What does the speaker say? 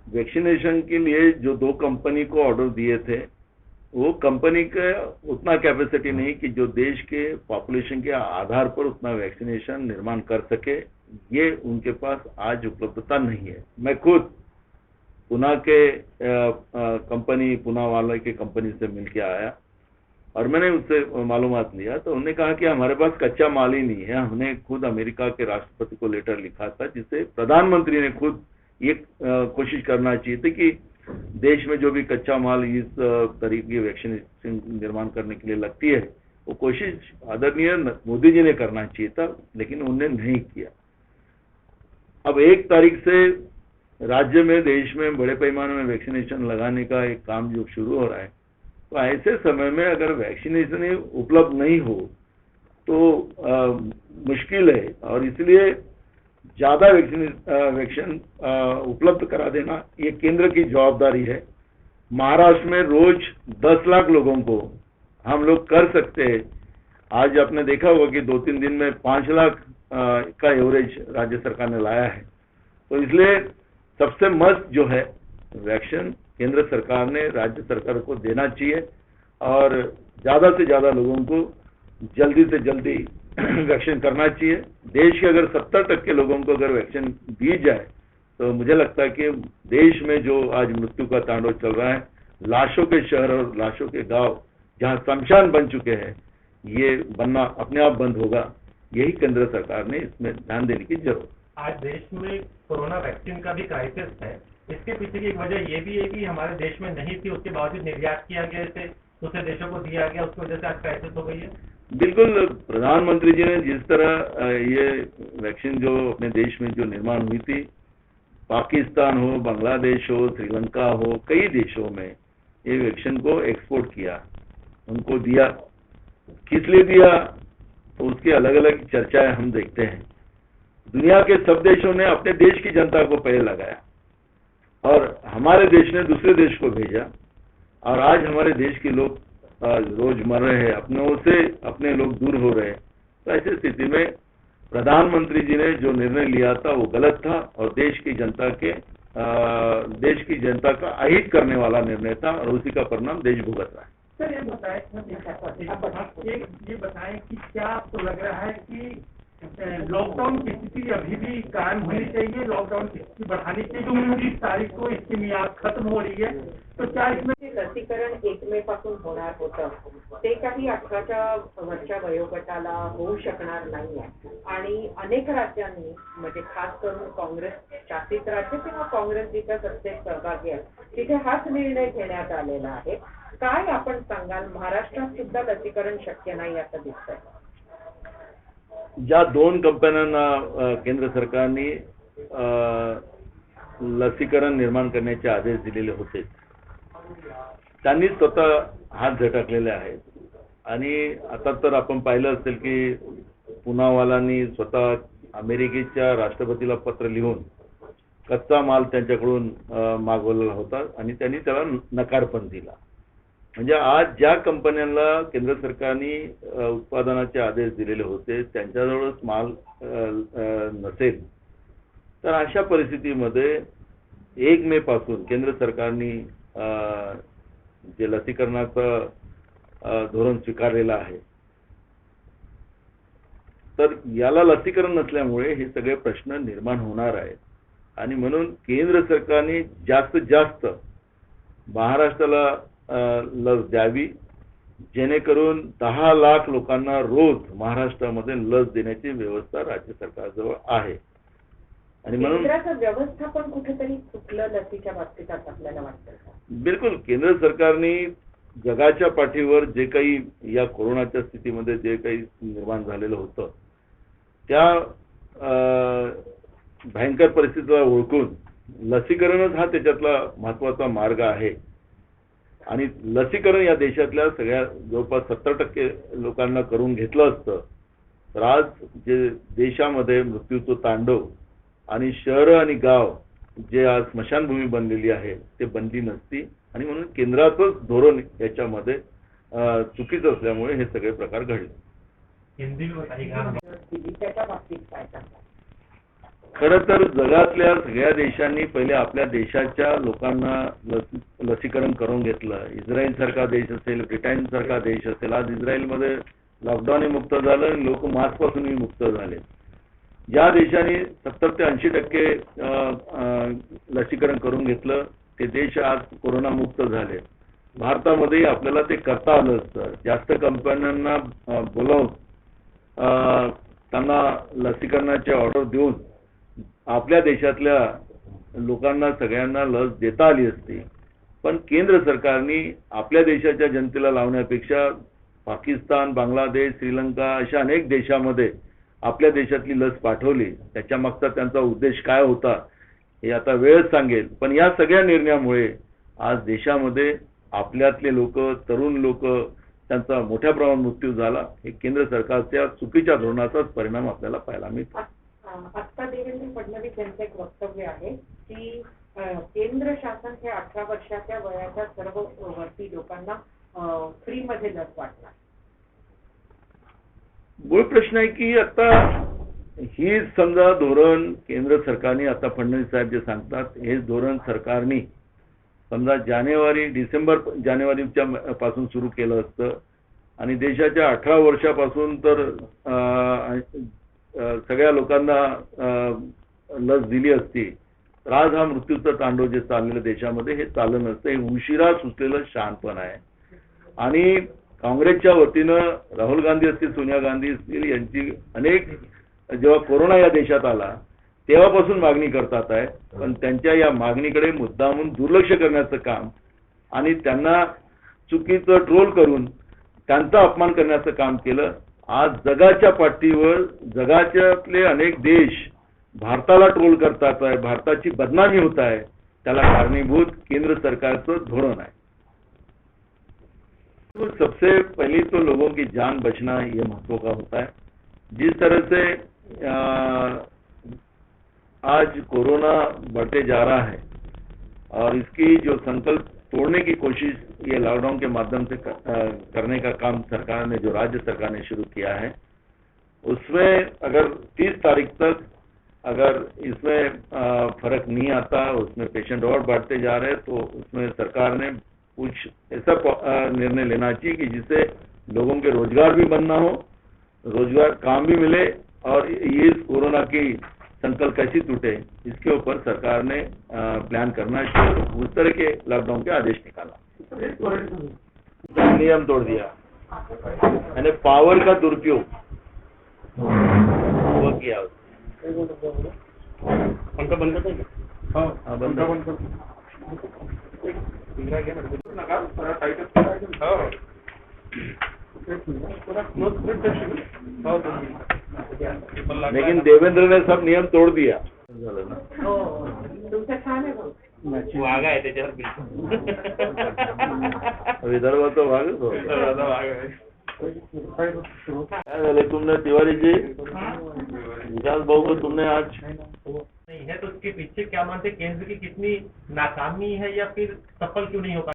Vaccination के लिए जो 2 company को ऑर्डर दिए थे, वो कंपनी का उतना कैपेसिटी नहीं कि जो देश के पॉपुलेशन के आधार पर उतना वैक्सीनेशन निर्माण कर सके, ये उनके पास आज उपलब्धता नहीं है। मैं खुद पुणे के कंपनी पुणे वाले की कंपनी से मिलके आया और मैंने उससे मालूमात लिया, तो उन्होंने कहा कि हमारे पास कच्चा माल ही नहीं है। हमने खुद अमेरिका के राष्ट्रपति को लेटर लिखा था, जिससे प्रधानमंत्री ने खुद ये कोशिश करना चाहिए थी कि देश में जो भी कच्चा माल इस तरीके की वैक्सीन निर्माण करने के लिए लगती है, वो कोशिश आदरणीय मोदी जी ने करना चाहिए था, लेकिन उन्होंने नहीं किया। अब 1 तारीख से राज्य में, देश में बड़े पैमाने में वैक्सीनेशन लगाने का एक काम जो शुरू हो रहा है, तो ऐसे समय में अगर वैक्सीनेशन उपलब्ध नहीं हो तो मुश्किल है, और इसलिए ज्यादा वैक्सीन उपलब्ध करा देना ये केंद्र की जवाबदारी है। महाराष्ट्र में रोज 10 लाख लोगों को हम लोग कर सकते हैं। आज आपने देखा होगा कि 2-3 दिन में 5 लाख का एवरेज राज्य सरकार ने लाया है। तो इसलिए सबसे मस्त जो है वैक्सीन केंद्र सरकार ने राज्य सरकार को देना चाहिए, और ज्यादा से ज्यादा लोगों को जल्दी से जल्दी वैक्सीन करना चाहिए। देश के अगर 70% लोगों को अगर वैक्सीन दी जाए, तो मुझे लगता है कि देश में जो आज मृत्यु का तांडव चल रहा है, लाशों के शहर और लाशों के गांव जहां शमशान बन चुके हैं, ये बनना अपने आप बंद होगा। यही केंद्र सरकार ने इसमें ध्यान देने की जरूरत। आज देश में कोरोना वैक्सीन का भी क्राइसिस है। इसके पीछे की एक वजह ये भी है कि हमारे देश में नहीं थी, उसके बावजूद निर्यात किया गया, इसे दूसरे देशों को दिया गया, उसकी वजह से आज क्राइसिस हो गई है। बिल्कुल, प्रधानमंत्री जी ने जिस तरह ये वैक्सीन जो अपने देश में जो निर्माण हुई थी, पाकिस्तान हो, बांग्लादेश हो, श्रीलंका हो, कई देशों में ये वैक्सीन को एक्सपोर्ट किया, उनको दिया। किस लिए दिया, तो उसकी अलग अलग चर्चाएं हम देखते हैं। दुनिया के सब देशों ने अपने देश की जनता को पहले लगाया, और हमारे देश ने दूसरे देश को भेजा, और आज हमारे देश के लोग रोज मर रहे हैं, अपनों से अपने लोग दूर हो रहे हैं। तो ऐसी स्थिति में प्रधानमंत्री जी ने जो निर्णय लिया था वो गलत था, और देश की जनता का अहित करने वाला निर्णय था, और उसी का परिणाम देश भुगत रहा है। सर, ये बताएं कि क्या आपको लग रहा है कि लॉकडाउन की स्थिति अभी भी कायम होनी चाहिए, लॉकडाउन की स्थिति बढ़ानी चाहिए, जो 29 तारीख को इसकी मियाद खत्म हो रही है, तो क्या इसमें लसीकरण 1 मे पासून होणार होतं, ते काही 18 वर्षा वयोगटाला होऊ शकणार नाहीये, आणि अनेक राज्यांनी, म्हणजे खास करून काँग्रेस शासित राज्य किंवा काँग्रेस जिथे सत्तेत सहभागी आहे तिथे हाच निर्णय घेण्यात आलेला आहे। काय आपण सांगाल, महाराष्ट्रात सुद्धा लसीकरण शक्य नाही असं दिसतंय? ज्या 2 कंपन्यांना केंद्र सरकारने लसीकरण निर्माण करण्याचे आदेश दिलेले होते, त्यांनी स्वतः हात झटकलेले आहेत। आणि आता तर आपण पाहिलं असेल की पुनावालांनी स्वतः अमेरिकेच्या राष्ट्रपतीला पत्र लिहून कच्चा माल त्यांच्याकडून मागवलेला होता, आणि त्यांनी त्याला नकार पण दिला। म्हणजे आज ज्या कंपन्यांना केंद्र सरकारने उत्पादनाचे आदेश दिलेले होते, त्यांच्याजवळच माल नसेल, तर अशा परिस्थितीमध्ये 1 मे पासून केंद्र सरकारने जे लसीकरणाचं धोरण स्वीकारलेलं आहे, तर याला लसीकरण नसल्यामुळे हे सगळे प्रश्न निर्माण होणार आहेत। आणि म्हणून केंद्र सरकारने जास्तीत जास्त महाराष्ट्राला लस द्यावी, जेणेकरून 10 लाख लोकांना रोज महाराष्ट्रामध्ये लस देण्याची व्यवस्था राज्य सरकारजवळ आहे। आणि म्हणून केंद्राचं व्यवस्थापन कुठेतरी चुकलं लसीच्या बाबतीत असं आपल्याला वाटतं? बिलकुल, केंद्र सरकारने जगाच्या पाठीवर जे काही या कोरोनाच्या स्थितीमध्ये जे काही निर्माण झालेलं होतं, त्या भयंकर परिस्थितीला ओळखून लसीकरणच हा त्याच्यातला महत्त्वाचा मार्ग आहे। आणि लसीकरण या देशातल्या सगळ्या जवळपास 70% लोकांना करून घेतलं असतं, तर आज जे देशामध्ये मृत्यूचं तांडव आणि शहरं आणि गाव जे आज स्मशानभूमी बनलेली आहे ते बनली नसती। आणि म्हणून केंद्राचंच धोरण याच्यामध्ये चुकीचं असल्यामुळे हे सगळे प्रकार घडले। त्याच्या बाबतीत काय सांगतात? खरं तर जगातल्या सगळ्या देशांनी पहिले आपल्या देशाच्या लोकांना लसीकरण करून घेतलं. इस्रायल सारखा देश असेल, ब्रिटन सारखा देश असेल, आज इस्रायलमध्ये लॉकडाऊन मुक्त झालं, लोक मास्क पासूनही मुक्त झाले. ज्या देशांनी 70 ते 80% लसीकरण करून घेतलं ते देश आज कोरोना मुक्त झाले. भारतामध्ये आपल्याला ते करता आलं असतं. जास्त कंपन्यांना बोलावून त्यांना लसीकरणाचे ऑर्डर देऊन आपल्या देशातल्या लोकांना सगळ्यांना लस देता आली असती. पण केंद्र सरकारने आपल्या देशाच्या जनतेला लावण्यापेक्षा पाकिस्तान, बांगलादेश, श्रीलंका अशा अनेक देशामध्ये आपल्या देशातली लस पाठवली. त्याच्या मागचा त्यांचा उद्देश काय होता हे आता वेळच सांगेल. पण या सगळ्या निर्णयामुळे आज देशामध्ये आपल्यातले लोक, तरुण लोक त्यांचा मोठ्या प्रमाणात मृत्यू झाला. हे केंद्र सरकारच्या चुकीच्या धोरणाचाच परिणाम आपल्याला पाहायला मिळतो. आत्ता देवेंद्र फडणवीस यांचं एक वक्तव्य आहे की केंद्र शासन हे 18 वर्षाच्या वयाच्या सर्व वरती लोकांना फ्रीमध्ये लस वाटणार. मूळ प्रश्न आहे की आता ही समजा धोरण केंद्र सरकारने, आता फडणवीस साहेब जे सांगतात हेच धोरण सरकारने समजा जानेवारीच्या पासून सुरू केलं असतं आणि देशाच्या 18 वर्षापासून तर सगळ्या लोकांना लस दिली असती तर आज हा मृत्यूचं तांडव जे चाललेलं देशामध्ये हे चाललं नसतं. हे उशिरा सुचलेलं शहाणपण आहे. आणि काँग्रेसच्या वतीनं राहुल गांधी असतील, सोनिया गांधी असतील यांची अनेक जेव्हा कोरोना या देशात आला तेव्हापासून मागणी करतात आहे. पण त्यांच्या या मागणीकडे मुद्दामून दुर्लक्ष करण्याचं काम आणि त्यांना चुकीचं ट्रोल करून त्यांचा अपमान करण्याचं काम केलं. आज जगाच्या पाठीवर जगाच्यातले अनेक देश भारताला ट्रोल करतात आहे, भारताची बदनामी होत आहे. त्याला कारणीभूत केंद्र सरकारचं धोरण आहे. तो सबसे पहले तो लोगों की जान बचना ये महत्व का होता है. जिस तरह से आज कोरोना बढ़ते जा रहा है और इसकी जो संकल्प तोड़ने की कोशिश ये लॉकडाउन के माध्यम से करने का काम सरकार ने, जो राज्य सरकार ने शुरू किया है, उसमें अगर 30 तारीख तक अगर इसमें फर्क नहीं आता, उसमें पेशेंट और बढ़ते जा रहे हैं, तो उसमें सरकार ने कुछ ऐसा निर्णय लेना चाहिए कि जिससे लोगों के रोजगार भी बंद ना हो, रोजगार काम भी मिले और ये कोरोना की संकल्प कैसी टूटे इसके ऊपर सरकार ने प्लान करना चाहिए. उस तरह के लॉकडाउन के आदेश निकाला, नियम तोड़ दिया यानी पावर का दुरुपयोग वो किया. पंखा बंद कर. हाँ बंद कर. लेकिन देवेंद्र ने सब नियम तोड़ दिया. तुमचं छान आहे भाऊ. वाघा आहे त्याच्यावर विदर्भाचा भागच हो. काय झालं तुमने तिवारी जी, विकास भाऊ को तुमने आज नहीं है तो उसके पीछे क्या मानते, केंद्र की कितनी नाकामी है या फिर सफल क्यों नहीं हो पाई?